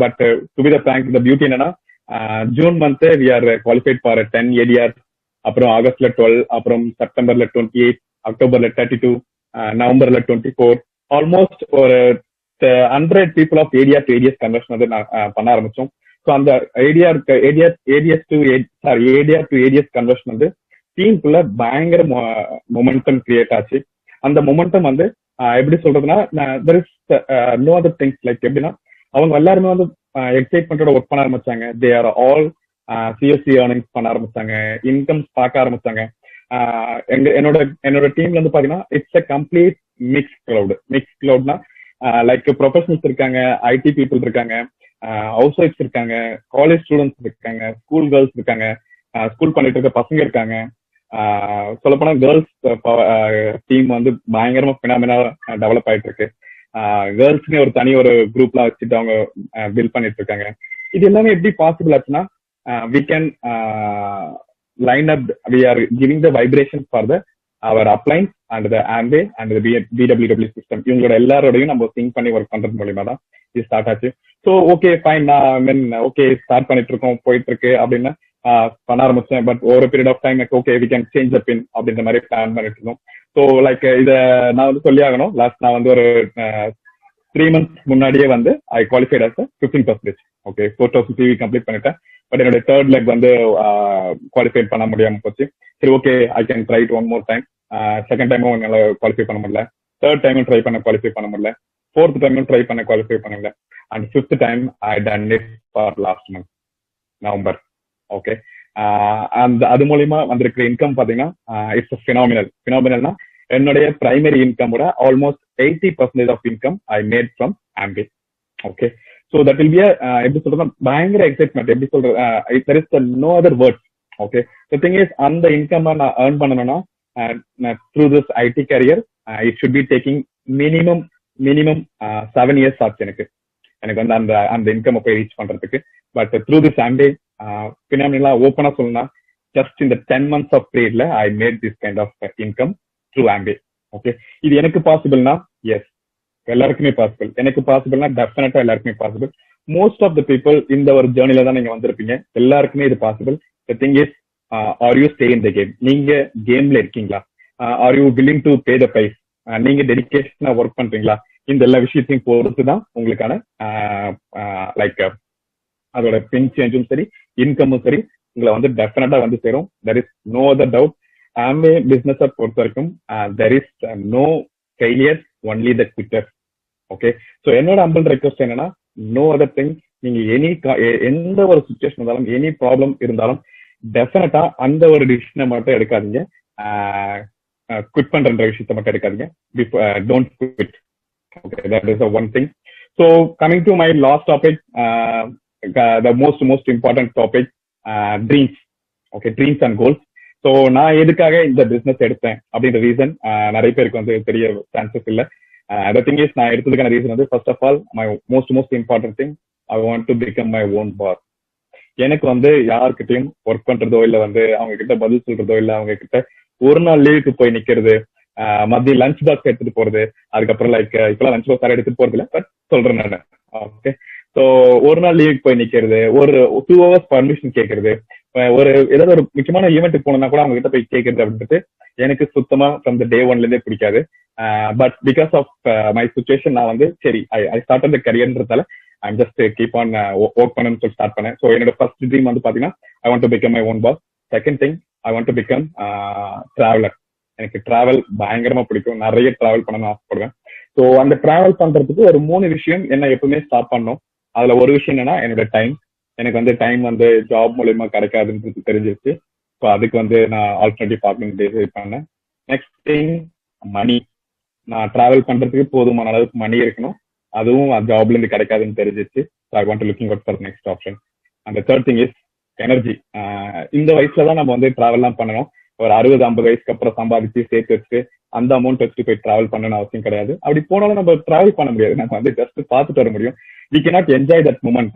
B: But to be the frank, the beauty என்னன்னா June month we are qualified for 10 ADR, அப்புறம் ஆகஸ்ட்ல 12, அப்புறம் செப்டம்பர்ல 28, அக்டோபர்ல 32, நவம்பர்ல 24, ஆல்மோஸ்ட் ஒரு 100 people of ADR to ADS conversion வந்து பண்ண ஆரம்பிச்சோம். ஸோ அந்த ADR to ADS கன்வர்ஷன் வந்து டீமுக்குள்ள பயங்கர மொமெண்டம் கிரியேட் ஆச்சு. அந்த மொமெண்டம் வந்து எப்படி சொல்றதுன்னா, there is no other things like எப்படின்னா அவங்க எல்லாருமே வந்து எக்ஸைட்மெண்டோட ஒர்க் பண்ண ஆரம்பிச்சாங்க. They are all CSC earnings பண்ண ஆரம்பிச்சாங்க, இன்கம்ஸ் பார்க்க ஆரம்பிச்சாங்க. என்னோட டீம்ல வந்து பாத்தீங்கன்னா இட்ஸ் a complete மிக்ஸ் கிளவுட்னா லைக் ப்ரொஃபஷனல்ஸ் இருக்காங்க, IT பீப்புள் இருக்காங்க, ஹவுஸ் ஒய்ஃப்ஸ் இருக்காங்க, காலேஜ் ஸ்டூடெண்ட்ஸ் இருக்காங்க, ஸ்கூல் கேர்ள்ஸ் இருக்காங்க, ஸ்கூல் பண்ணிட்டு இருக்க பசங்க இருக்காங்க. சொல்லப்போனா கேர்ள்ஸ் டீம் வந்து பயங்கரமா பினாமினா டெவலப் ஆயிட்டு இருக்கு. கேர்ள்ஸ்க்கு ஒரு தனி ஒரு குரூப்லாம் வச்சுட்டு அவங்க பில்ட் பண்ணிட்டு இருக்காங்க. இது எல்லாமே எப்படி பாசிபிள் ஆச்சுன்னா, we can line up, we are giving the vibration for our uplines and the Amway and the BWW system. இவங்களோட எல்லாரோடையும் நம்ம திங்க் பண்ணி ஒர்க் பண்றது மூலியமா தான் இது ஸ்டார்ட் ஆச்சு. ஸோ ஓகே ஃபைன், நான் ஓகே ஸ்டார்ட் பண்ணிட்டு இருக்கோம், போயிட்டு இருக்கு அப்படின்னு பண்ண ஆரம்பிச்சேன். பட் ஒரு period of time okay we can change the pin அப்படின்ற மாதிரி பிளான் பண்ணிட்டு இருந்தோம். ஸோ லைக் இதை நான் வந்து சொல்லி ஆகணும். லாஸ்ட் நான் வந்து ஒரு 3 months முன்னாடியே வந்து I qualified as 15%. Okay, 4000 CV complete பண்ணிட்டேன். பட் என்னோட தேர்ட் லெக் வந்து குவாலிஃபை பண்ண முடியாம போச்சு. சரி, okay I can try it one more time. Second டைமும் என்னால குவாலிஃபை பண்ண முடியல, தேர்ட் டைமும் ட்ரை பண்ண குவாலிஃபை பண்ண முடியல, ஃபோர்த் டைமும் ட்ரை பண்ண குவாலிஃபை பண்ணல, and fifth time I done it for last month November. Okay, அது மூலியமா வந்திருக்கிற இன்கம் பாத்தீங்கன்னா இட்ஸ் ஃபினாமினல்னா என்னுடைய பிரைமரி இன்கமோட almost 80% of income I made from Amway. Okay, so that will be எப்படி சொல்றதுன்னா பயங்கர எக்ஸைட்மெண்ட். எப்படி சொல்றது, there is no other words. Okay, the thing is அந்த இன்கம் நான் ஏர்ன் பண்ணணும்னா through this IT career it should be taking minimum 7 years ஆச்சு எனக்கு வந்து அந்த இன்கம் போய் ரீச் பண்றதுக்கு. பட் த்ரூ திஸ் Amway பினாமினலா ஓப்பனா சொல்லணும்னா ஜஸ்ட் இந்த 10 months ஆஃப் பீரியட்ல I made this kind of income through Amway. Okay, இது எனக்கு பாசிபிள்னா எஸ், எல்லாருக்குமே பாசிபிள். எனக்கு பாசிபிள்னா டெஃபினட்டா எல்லாருக்குமே possible. Most of the people இந்த ஒரு ஜேர்னில தான் நீங்க வந்திருப்பீங்க. எல்லாருக்குமே இது possible. The thing is, are you stay in the game? நீங்க கேம்ல இருக்கீங்களா? Are you willing to pay the price? நீங்க டெடிகேஷனா ஒர்க் பண்றீங்களா? இந்த எல்லா விஷயத்தையும் பொறுத்து தான் உங்களுக்கான லைக் அதோட பின் சேஞ்சும் சரி, இன்கமும் சரி உங்களை வந்து டெஃபினட்டா வந்து சேரும். There is no other doubt. Amway business பொறுத்த வரைக்கும் there is no failure only the quitter. Okay, so என்னோட அம்பிள் ரெக்வஸ்ட் என்னன்னா, நோ அதர் திங், நீங்க எந்த ஒரு சுச்சுவேஷன் இருந்தாலும், எனி ப்ராப்ளம் இருந்தாலும் டெஃபினட்டா அந்த ஒரு டிசிஷனை மட்டும் எடுக்காதீங்க. குவிட் பண்ற விஷயத்த மட்டும் எடுக்காதீங்க. Don't quit. Okay, that is one thing. So coming to my last topic, the most important topic, dreams. Okay, dreams and goals. So நான் எதுக்காக இந்த பிசினஸ் எடுத்தேன் அப்படின்ற ரீசன் நிறைய பேருக்கு வந்து தெரிய சான்சஸ் இல்லை. The thing is, நான் எடுத்ததுக்கான ரீசன் வந்து, first of all, my most important thing, I want to become my own boss. எனக்கு வந்து யாருக்கிட்டையும் ஒர்க் பண்றதோ இல்ல வந்து அவங்க கிட்ட பதில் சொல்றதோ இல்ல அவங்க கிட்ட ஒரு நாள் லீவுக்கு போய் நிக்கிறது, மதியம் லஞ்ச் பாக்ஸ் எடுத்துட்டு போறது, அதுக்கப்புறம் லைக் இப்பெல்லாம் லஞ்ச் பாக்ஸ் எடுத்துட்டு போறது இல்ல, பட் சொல்றேன் நான். ஓகே, ஸோ ஒரு நாள் லீவுக்கு போய் நிக்கிறது, ஒரு 2 hours பர்மிஷன் கேட்கறது, ஒரு ஏதாவது ஒரு முக்கியமான ஈவெண்ட்டுக்கு போனோம்னா கூட அவங்க கிட்ட போய் கேட்கறது அப்படின்ட்டு எனக்கு சுத்தமா ஃப்ரம் த டே ஒன்ல இருந்தே பிடிக்காது. But because of my situation நான் வந்து சரி ஐ ஸ்டார்ட் த கரியர்ன்றதால I'm just keep on work பண்ணணும்னு சொல்லி ஸ்டார்ட் பண்ணேன். ஸோ என்னோட ஃபர்ஸ்ட் ட்ரீம் வந்து பாத்தீங்கன்னா, ஐ want to become my own pass. Second thing, I want to become traveller. எனக்கு டிராவல் பயங்கரமா பிடிக்கும், நிறைய டிராவல் பண்ணணும்னு ஆசைப்படுவேன். ஸோ அந்த டிராவல் பண்றதுக்கு ஒரு 3 விஷயம் என்ன எப்பவுமே ஸ்டாப் பண்ணும். அதுல ஒரு விஷயம் என்னன்னா என்னோட டைம். எனக்கு வந்து டைம் வந்து ஜாப் மூலயமா கிடைக்காதுன்றது தெரிஞ்சிருச்சு. ஸோ அதுக்கு வந்து நான் ஆல்டர்னேட்டிவ் பார்க்கணும்னு டிசைட் பண்ணேன். நெக்ஸ்ட் திங், மணி. நான் டிராவல் பண்றதுக்கு போதுமான அளவுக்கு மணி இருக்கணும், அதுவும் ஜாப்ல இருந்து கிடைக்காதுன்னு தெரிஞ்சிருச்சு. ஐ want to looking out for next option. அந்த தேர்ட் திங் இஸ் எனர்ஜி. இந்த வயசுல தான் நம்ம வந்து டிராவல்லாம் பண்ணணும். ஒரு 60-50 வயசுக்கு அப்புறம் சம்பாதிச்சு சேர்த்து வச்சு அந்த அமௌண்ட் வச்சுட்டு போய் டிராவல் பண்ணணும்னு அவசியம் கிடையாது. அப்படி போனாலும் நம்ம டிராவல் பண்ண முடியாது, நம்ம வந்து ஜஸ்ட் பார்த்துட்டு வர முடியும். We cannot enjoy that moment,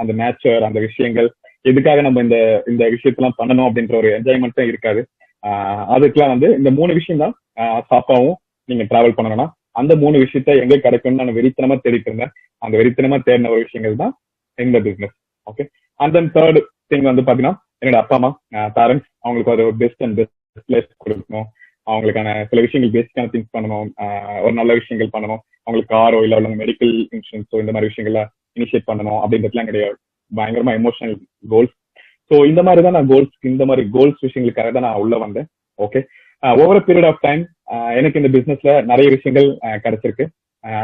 B: அந்த நேச்சர், அந்த விஷயங்கள், எதுக்காக நம்ம இந்த விஷயத்தெல்லாம் பண்ணணும் அப்படின்ற ஒரு என்ஜாய்மெண்ட்டும் இருக்காது. அதுக்கெல்லாம் வந்து இந்த 3 விஷயம் தான் சாப்பாவும் நீங்க டிராவல் பண்ணணும்னா அந்த 3 விஷயத்த எங்க கிடைக்கும்னு நான் வெறித்தனமா தேடிட்டு இருந்தேன். அந்த வெறித்தனமா தேடின ஒரு விஷயங்கள் தான் இந்த business. Okay, and then third thing வந்து பாத்தீங்கன்னா, என்னோட அப்பா அம்மா பேரண்ட்ஸ், அவங்களுக்கு ஒரு பெஸ்ட் அண்ட் பெஸ்ட் பிளேஸ் கொடுக்கணும், அவங்களுக்கான சில விஷயங்கள் பேசிக்கான திங்ஸ் பண்ணணும், ஒரு நல்ல விஷயங்கள் பண்ணணும், அவங்களுக்கு காரோ இல்ல மெடிக்கல் இன்சூரன்ஸோ இந்த மாதிரி விஷயங்கள்லாம் இனிஷியேட் பண்ணணும் அப்படின்றதுலாம் கிடையாது. பயங்கரமா எமோஷனல் கோல்ஸ். ஸோ இந்த மாதிரி தான் நான் இந்த மாதிரி கோல்ஸ் விஷயங்களுக்காக தான் நான் உள்ள வந்தேன். Okay, over period of time எனக்கு இந்த பிசினஸ்ல நிறைய விஷயங்கள் கிடைச்சிருக்கு.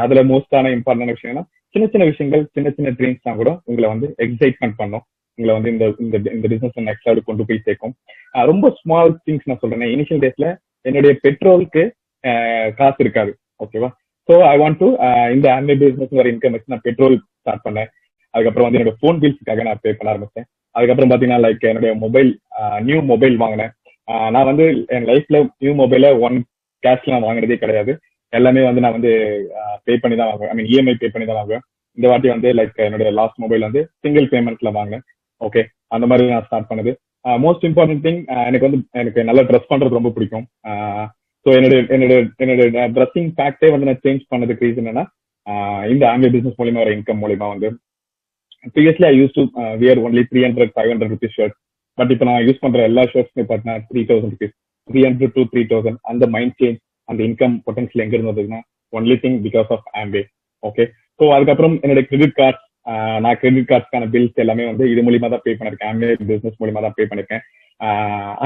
B: அதுல மோஸ்டான இம்பார்ட்டன்ட் விஷயம்னா சின்ன விஷயங்கள், சின்ன ட்ரீம்ஸ் தான் கூட உங்களை வந்து எக்ஸைட்மெண்ட் பண்ணும், உங்களை வந்து இந்த பிசினஸ் நெக்ஸ்ட் லெவலுக்கு கொண்டு போய் சேர்க்கும். ரொம்ப ஸ்மால் திங்ஸ் நான் சொல்றேன். இனிஷியல் டேஸ்ல என்னுடைய பெட்ரோலுக்கு காசு இருக்காது. ஓகேவா? ஸோ ஐ வாண்ட் டு இந்த ஆன்லைன் பிசினஸ் வர இன்கம் வச்சு நான் பெட்ரோல் ஸ்டார்ட் பண்ணேன். அதுக்கப்புறம் வந்து என்னோட போன் பில்ஸுக்காக நான் பே பண்ண ஆரம்பிச்சேன். அதுக்கப்புறம் பாத்தீங்கன்னா லைக் என்னுடைய மொபைல், நியூ மொபைல் வாங்கினேன். நான் வந்து என் லைஃப்ல நியூ மொபைல கேஷ்ல நான் வாங்கினதே கிடையாது. எல்லாமே வந்து நான் வந்து பே பண்ணி தான் வாங்குவேன். ஐ மீன் இஎம்ஐ பே பண்ணி தான் வாங்குவேன். இந்த வாட்டி வந்து லைக் என்னுடைய லாஸ்ட் மொபைல் வந்து சிங்கிள் பேமெண்ட்ல வாங்கினேன். ஓகே, அந்த மாதிரி நான் ஸ்டார்ட் பண்ணது. மோஸ்ட் இம்பார்ட்டன்ட் திங், எனக்கு நல்லா ட்ரெஸ் பண்றது ரொம்ப பிடிக்கும். ஸோ என்னோட ட்ரெஸ்ஸிங் ஃபேக்டே வந்து நான் சேஞ்ச் பண்ணதுக்கு ரீசன் என்னன்னா, இந்த ஆன்லைன் பிசினஸ் மூலியமா வர இன்கம் மூலியமா வந்து previously I used to wear only 300-500 rupees shirts. But இப்போ நான் யூஸ் பண்ற எல்லா ஷர்ட்ஸுமே பார்த்தீங்கன்னா 3000 rupees, 300 to 3000. அந்த மைண்ட் சேஞ்ச், அந்த இன்கம் பொட்டன்ஷியல் எங்க இருந்ததுன்னா only thing because of Amway. Okay, so அதுக்கப்புறம் என்னோட கிரெடிட் கார்ட்ஸ், நான் கிரெடிட் கார்ட்ஸ்க்கான பில்ஸ் எல்லாமே வந்து இது மூலியமா தான் பே பண்ணிருக்கேன். ஆம்பே பிசினஸ் மூலியமா தான் பே பண்ணிருக்கேன்.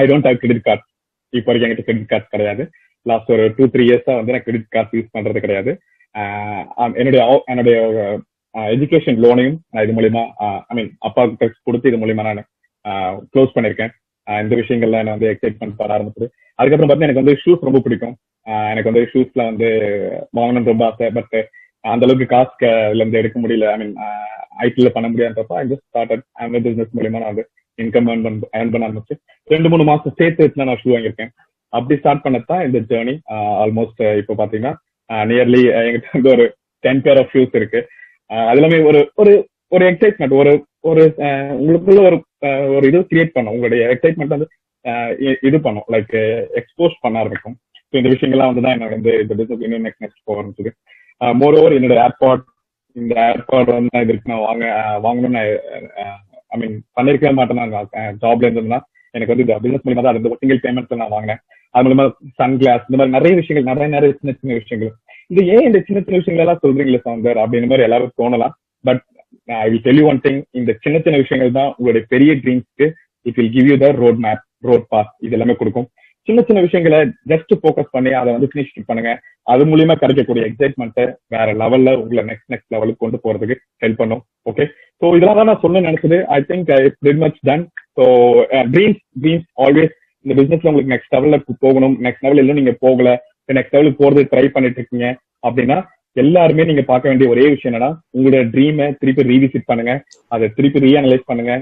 B: I don't have credit cards. இப்போ வரைக்கும் என்கிட்ட கிரெடிட் கார்ட்ஸ் கிடையாது. லாஸ்ட் ஒரு 2-3 இயர்ஸா வந்து நான் கிரெடிட் கார்ட்ஸ் யூஸ் பண்றது கிடையாது. என்னுடைய எஜுகேஷன் லோனையும் நான் இது மூலியமா ஐ மீன் அப்பாவுக்கு டெக்ஸ்ட் கொடுத்து இது மூலியமா நான் க்ளோஸ் பண்ணிருக்கேன். இந்த விஷயங்கள்லாம் என்ன வந்து எக்ஸைட்மெண்ட் பண்ண ஆரம்பிச்சது. அதுக்கப்புறம் பார்த்தீங்கன்னா எனக்கு வந்து ஷூஸ் ரொம்ப பிடிக்கும். எனக்கு வந்து ஷூஸ்ல வந்து வாங்கணும்னு ரொம்ப ஆசை. பட் அந்த அளவுக்கு காசு இருந்து எடுக்க முடியல. ஐ மீன் ஐடில பண்ண முடியாதுன்றப்ப I just started online business மூலியமா நான் வந்து இன்கம் ஏர்ன் பண்ண ஆரம்பிச்சு 2-3 மாசம் சேர்த்து வச்சு நான் ஷூ வாங்கியிருக்கேன். அப்படி ஸ்டார்ட் பண்ணதான் இந்த ஜேர்னி. ஆல்மோஸ்ட் இப்போ பாத்தீங்கன்னா நியர்லி எங்கிட்ட வந்து ஒரு 10 pair ஆஃப் ஷூஸ் இருக்கு. அது எல்லாமே ஒரு எக்ஸைட்மெண்ட், ஒரு உங்களுக்குள்ள ஒரு இது கிரியேட் பண்ணும். உங்களுடைய எக்ஸைட்மெண்ட் வந்து இது பண்ணும், லைக் எக்ஸ்போஸ் பண்ண ஆரம்பிக்கும். ஸோ இந்த விஷயங்கள்லாம் வந்து தான் என்னோட வந்து இந்த பிசினஸ் இன்னும் நெக்ஸ்ட் போக ஆரம்பிச்சது. மோர் ஓவர் என்னோட இந்த ஏர்பாட் வந்து நான் இதுக்கு நான் வாங்கணும்னு ஐ மீன் பண்ணிருக்கவே மாட்டேன். நான் ஜாப்ல இருந்ததுன்னா எனக்கு வந்து இந்த பிசினஸ் மூலியமா தான் இந்த சிங்கிள் பேமெண்ட்ல நான் வாங்கினேன். அது மூலமா சன் கிளாஸ், இந்த மாதிரி நிறைய விஷயங்கள், நிறைய சின்ன விஷயங்கள். இது ஏன் இந்த சின்ன சின்ன எல்லாம் சொல்றீங்களே சவுந்தர் அப்படின்ற மாதிரி எல்லாரும் தோணலாம். But I will tell you one thing, இந்த சின்ன விஷயங்கள் தான் உங்களுடைய பெரிய ட்ரீம்ஸ்க்கு it will give you the road map, road path, இது எல்லாமே கொடுக்கும். சின்ன சின்ன விஷயங்களை ஜஸ்ட் ஃபோக்கஸ் பண்ணி அதை வந்து ஃபினிஷ் பண்ணுங்க. அது மூலியமா கிடைக்கக்கூடிய எக்ஸைட்மெண்ட் வேற லெவல்ல உங்களை நெக்ஸ்ட் லெவலுக்கு கொண்டு போறதுக்கு ஹெல்ப் பண்ணும். ஓகே, ஸோ இதெல்லாம் தான் நான் சொல்ல நினைச்சது. I think it's very much done. So dreams always இந்த பிசினஸ்ல உங்களுக்கு நெக்ஸ்ட் லெவல்ல போகணும், நெக்ஸ்ட் லெவல் எல்லாம் நீங்க போகல, நெக்ஸ்ட் லெவலுக்கு போறது ட்ரை பண்ணிட்டு இருக்கீங்க அப்படின்னா எல்லாருமே நீங்க பார்க்க வேண்டிய ஒரே விஷயம் என்னன்னா உங்களோட ட்ரீமை திருப்பி ரீவிசிட் பண்ணுங்க, அதை திருப்பி ரீஅனலைஸ் பண்ணுங்க,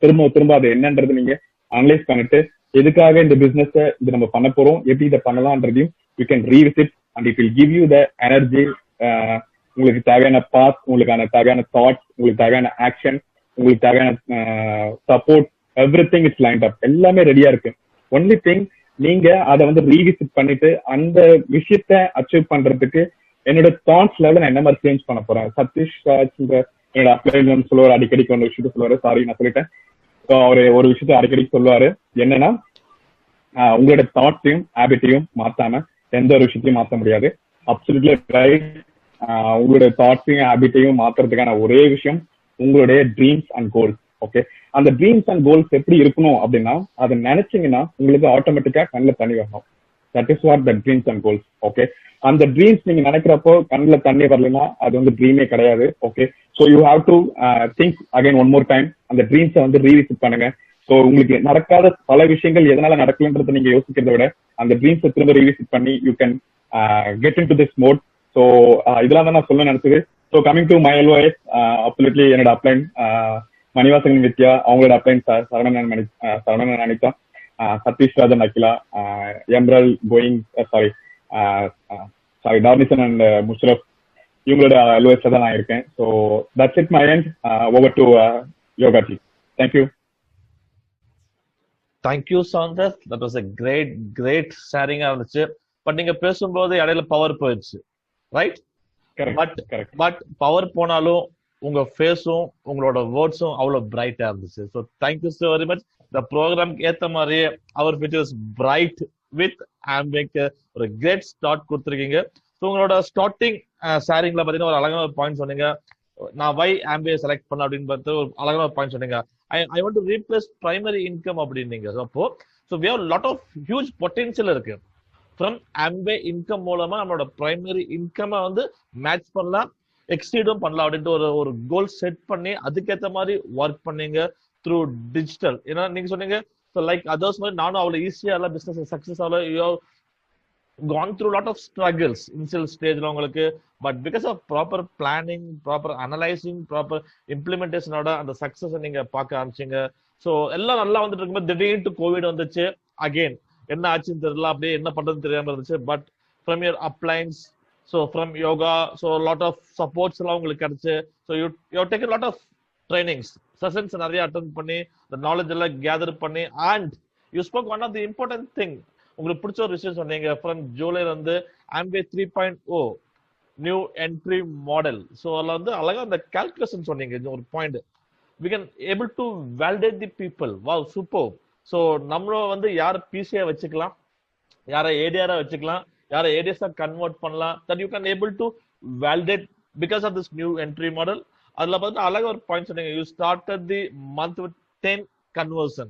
B: திரும்ப அது என்னன்றது நீங்க அனலைஸ் பண்ணிட்டு எதுக்காக இந்த பிசினஸ் இது நம்ம பண்ண போறோம், எப்படி இதை பண்ணலாம்ன்றதையும் you can revisit and it will give you the energy. உங்களுக்கு தேவையான பாத், உங்களுக்கு தேவையான தாட்ஸ், உங்களுக்கு தேவையான ஆக்ஷன், உங்களுக்கு தேவையான சப்போர்ட், எவ்ரிதிங் இஸ் லைன்ட் அப், எல்லாமே ரெடியா இருக்கு. ஒன்லி திங் நீங்க அதை வந்து ரீவிசிட் பண்ணிட்டு அந்த விஷயத்த அச்சீவ் பண்றதுக்கு என்னோட தாட்ஸ் லெவல நான் என்ன மாதிரி சேஞ்ச் பண்ண போறேன். சதீஷ் என்னோட அப்ளைன் சொல்லுவாரு, அடிக்கடி ஒரு விஷயத்த சொல்லுவாரு, சாரி நான் சொல்லிட்டேன். அவரு ஒரு விஷயத்த அடிக்கடி சொல்லுவாரு, என்னன்னா உங்களோட தாட்ஸையும் ஹேபிட்டையும் மாத்தாம எந்த ஒரு விஷயத்தையும் மாற்ற முடியாது. Absolutely right. உங்களுடைய தாட்ஸையும் ஹேபிட்டையும் மாத்துறதுக்கான ஒரே விஷயம் உங்களுடைய ட்ரீம்ஸ் அண்ட் கோல்ஸ். ஓகே, அந்த ட்ரீம்ஸ் அண்ட் கோல்ஸ் எப்படி இருக்கணும் அப்படின்னா அதை நினைச்சீங்கன்னா உங்களுக்கு ஆட்டோமேட்டிக்கா கண்ணில் தண்ணி வரணும். That is what the dreams and goals. Okay, அந்த ட்ரீம்ஸ் நீங்க நினைக்கிறப்போ கண்ணில் தண்ணி வரலன்னா அது வந்து ட்ரீமே கிடையாது. Okay, so you have to think again one more time. அந்த ட்ரீம்ஸை வந்து ரீவிசிட் பண்ணுங்க. ஸோ உங்களுக்கு நடக்காத பல விஷயங்கள் எதனால நடக்கலன்றதை நீங்க யோசிக்கிறத விட அந்த ட்ரீம்ஸை திரும்ப ரீவிசிட் பண்ணி you can get into this mode. So இதெல்லாம் தான் நான் சொல்ல நினைச்சது. So coming to my LOS, absolutely என்னோட அப்ளைன் மணிவாசகன் வித்யா, அவங்களோட அப்ளைன் சரவணன் அனிதா, சதீஷ் ராஜன் அகிலா, எம்ரல் கோயிங் டார்னிசன் அண்ட் முஷ்ரப், இவங்களோட LOS தான் நான் இருக்கேன். So that's it my end. Over to Yoga ji. Thank you.
C: Thank you Soundar. That was a great ஷேரிங்கா இருந்துச்சு. பட் நீங்க பேசும்போது இடையில பவர் போயிடுச்சு, ரைட்? பட் பவர் போனாலும் உங்க ஃபேஸும் உங்களோட வேர்ட்ஸும் அவ்வளவு பிரைட்டா இருந்துச்சு. So thank you so very much. இந்த ப்ரோக்ராம்க்கு ஏத்த மாதிரியே அவர் ஃபியூச்சர்ஸ் பிரைட் வித் ஆம்பேக்கு ஒரு கிரேட் ஸ்டார்ட் கொடுத்துருக்கீங்க. ஸோ உங்களோட ஸ்டார்டிங் ஷேரிங்ல பாத்தீங்கன்னா ஒரு அழகான ஒரு பாயிண்ட் சொன்னீங்க. நான் வை ஆம்பே செலக்ட் பண்ண அப்படின்னு பார்த்து ஒரு அழகான ஒரு பாயிண்ட் சொன்னீங்க. I want to replace primary income அப்படின்னீங்க. அப்போ so we have lot of huge potential இருக்கு. ஃப்ரம் ஆம்பே இன்கம் மூலமா நம்மளோட பிரைமரி இன்கம் வந்து மேட்ச் பண்ணலாம், எக்ஸீடும் பண்ணலாம் அப்படின்ட்டு ஒரு கோல் செட் பண்ணி அதுக்கேற்ற மாதிரி ஒர்க் பண்ணீங்க த்ரூ டிஜிட்டல். ஏன்னா நீங்க சொன்னீங்க லைக் அதர்ஸ் மாதிரி நானும் அவ்வளவு ஈஸியா எல்லாம் பிசினஸ் சக்சஸ் ஆகல. You have gone through a lot of struggles initial stage la ungalku, but because of proper planning, proper analyzing, proper implementation oda and the success neenga paaka aramchinga. So ella nalla vandittu irukum திடீர்னு covid வந்துச்சு. again என்ன ஆச்சுன்னு தெரியல, அப்படியே என்ன பண்றதுன்னு தெரியாம இருந்துச்சு. But from your uplines, so from yoga, so a lot of supports எல்லாம் உங்களுக்கு கிடைச்சு. so you have taken a lot of trainings, sessions நிறைய அட்டெண்ட் பண்ணி the knowledge எல்லாம் கேதர் பண்ணி, and you spoke one of the important thing. உங்களுக்கு பிடிச்ச ஒரு விஷயம் சொன்னீங்க, ஃப்ரம் ஜூலை வந்து ஆம்பே 3.0 நியூ என்ட்ரி மாடல். ஸோ அதில் வந்து அழகா அந்த கால்குலேஷன் சொன்னீங்க. ஒரு point, we can able to validate the people. wow, super. So நம்மள வந்து யார் பிசியா வச்சுக்கலாம், யாரை ஏடிஆரா வச்சுக்கலாம், யாரை ஏடிஎஸ்ஆ கன்வெர்ட் பண்ணலாம், that you can able to validate because of this new entry model. அதுல பார்த்து அழகா ஒரு பாயிண்ட் சொன்னீங்க, you started the month with 10 conversion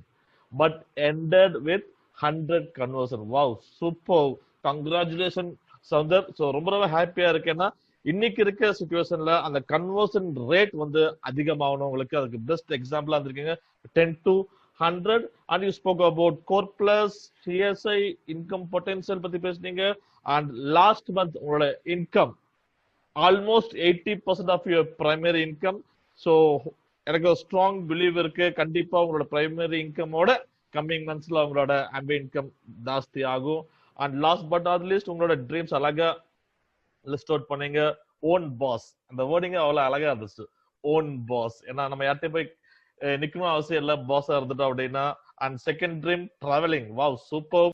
C: but ended with 100 conversion. wow, super. congratulations Soundar. So ரொம்ப ரொம்ப ஹாப்பியா இருக்கேன்னா இன்னைக்கு இருக்க சிச்சுவேஷன்ல அந்த கன்வர்ஷன் ரேட் வந்து அதிகமாகணும். உங்களுக்கு அதுக்கு பெஸ்ட் எக்ஸாம்பிளா இருந்திருக்கீங்க. 10 to 100. and you spoke about core plus CSI income potential பத்தி பேசுனீங்க. and last month உங்களோட income almost 80% of your primary income. So எனக்கு ஸ்ட்ராங் பிலீவ் இருக்கு, கண்டிப்பா உங்களோட பிரைமரி இன்கமோட கம்மிங் மந்த்ஸ்ல உங்களோட ஆம்பே இன்கம் ஜாஸ்தி ஆகும். And last but not least உங்களோட ட்ரீம்ஸ் அழகா லிஸ்ட் அவுட் பண்ணீங்க. ஓன் பாஸ், அந்த வேர்டிங்க அவ்வளவு அழகா இருந்துச்சு, ஓன் பாஸ். ஏன்னா நம்ம யார்கிட்ட போய் நிக்கணும் அவசியம் இல்லை, பாஸா இருந்துட்டோம் அப்படின்னா. And second dream travelling. Wow, super.